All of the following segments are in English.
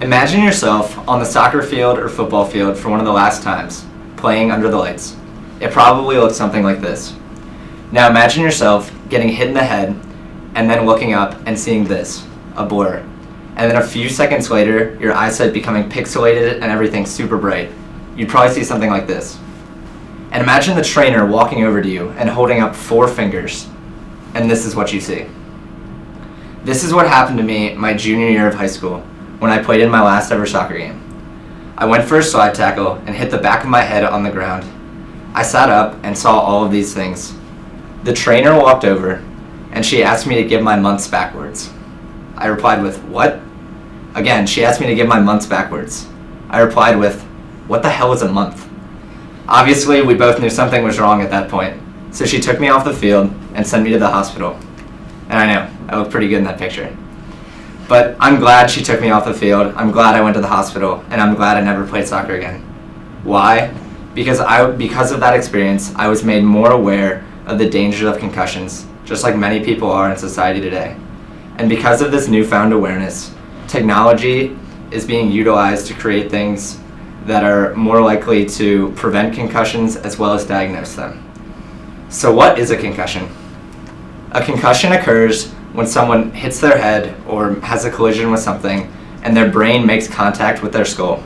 Imagine yourself on the soccer field or football field for one of the last times, playing under the lights. It probably looks something like this. Now imagine yourself getting hit in the head and then looking up and seeing this, a blur. And then a few seconds later, your eyesight becoming pixelated and everything super bright. You'd probably see something like this. And imagine the trainer walking over to you and holding up 4 fingers, and this is what you see. This is what happened to me my junior year of high school when I played in my last ever soccer game. I went for a slide tackle and hit the back of my head on the ground. I sat up and saw all of these things. The trainer walked over and she asked me to give my months backwards. I replied with, "What?" Again, she asked me to give my months backwards. I replied with, "What the hell is a month?" Obviously, we both knew something was wrong at that point, so she took me off the field and sent me to the hospital. And I know, I look pretty good in that picture. But I'm glad she took me off the field, I'm glad I went to the hospital, and I'm glad I never played soccer again. Why? Because of that experience, I was made more aware of the dangers of concussions, just like many people are in society today. And because of this newfound awareness, technology is being utilized to create things that are more likely to prevent concussions as well as diagnose them. So what is a concussion? A concussion occurs when someone hits their head or has a collision with something and their brain makes contact with their skull.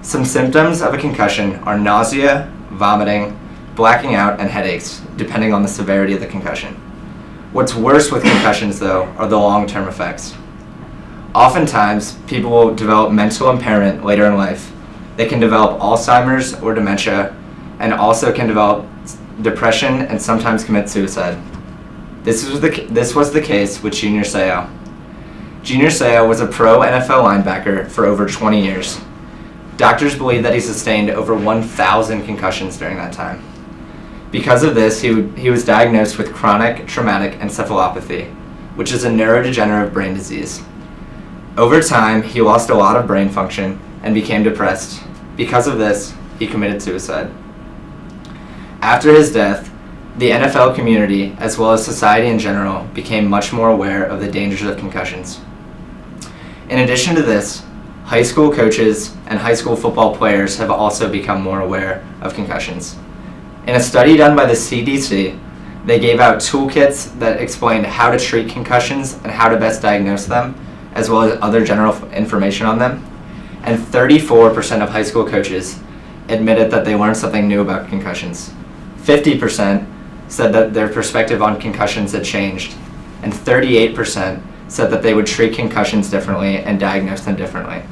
Some symptoms of a concussion are nausea, vomiting, blacking out, and headaches, depending on the severity of the concussion. What's worse with concussions, though, are the long-term effects. Oftentimes, people will develop mental impairment later in life. They can develop Alzheimer's or dementia, and also can develop depression and sometimes commit suicide. This was the case with Junior Seau. Junior Seau was a pro NFL linebacker for over 20 years. Doctors believe that he sustained over 1,000 concussions during that time. Because of this, he was diagnosed with chronic traumatic encephalopathy, which is a neurodegenerative brain disease. Over time, he lost a lot of brain function and became depressed. Because of this, he committed suicide. After his death, the NFL community, as well as society in general, became much more aware of the dangers of concussions. In addition to this, high school coaches and high school football players have also become more aware of concussions. In a study done by the CDC, they gave out toolkits that explained how to treat concussions and how to best diagnose them, as well as other general information on them. And 34% of high school coaches admitted that they learned something new about concussions. 50% said that their perspective on concussions had changed, and 38% said that they would treat concussions differently and diagnose them differently.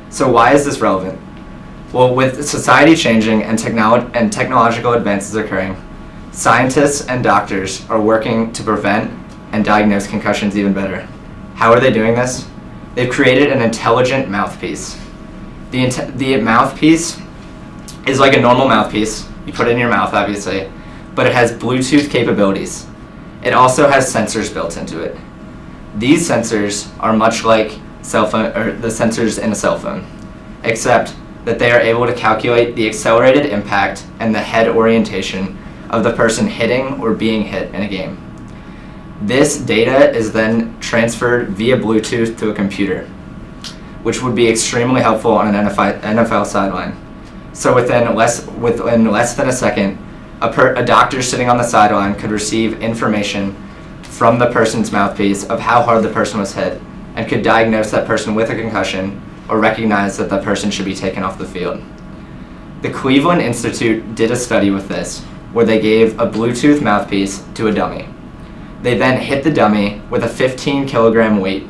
So why is this relevant? Well, with society changing and technological advances occurring, scientists and doctors are working to prevent and diagnose concussions even better. How are they doing this? They've created an intelligent mouthpiece. The mouthpiece is like a normal mouthpiece. You put it in your mouth, obviously, but it has Bluetooth capabilities. It also has sensors built into it. These sensors are much like the sensors in a cell phone, except that they are able to calculate the accelerated impact and the head orientation of the person hitting or being hit in a game. This data is then transferred via Bluetooth to a computer, which would be extremely helpful on an NFL sideline. So within less than a second, a doctor sitting on the sideline could receive information from the person's mouthpiece of how hard the person was hit and could diagnose that person with a concussion or recognize that that person should be taken off the field. The Cleveland Institute did a study with this, where they gave a Bluetooth mouthpiece to a dummy. They then hit the dummy with a 15-kilogram weight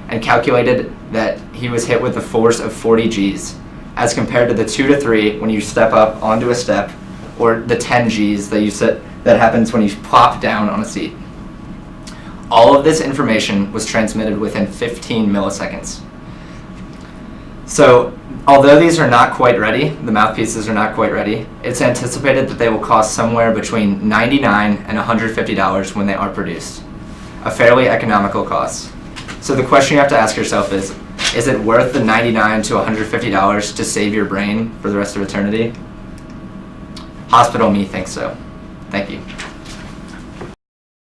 and calculated that he was hit with a force of 40 Gs, as compared to the 2 to 3 when you step up onto a step, or the 10 Gs that happens when you plop down on a seat. All of this information was transmitted within 15 milliseconds. So, although these are not quite ready, the mouthpieces are not quite ready, it's anticipated that they will cost somewhere between $99 and $150 when they are produced. A fairly economical cost. So the question you have to ask yourself is it worth the $99 to $150 to save your brain for the rest of eternity? Hospital me thinks so. Thank you.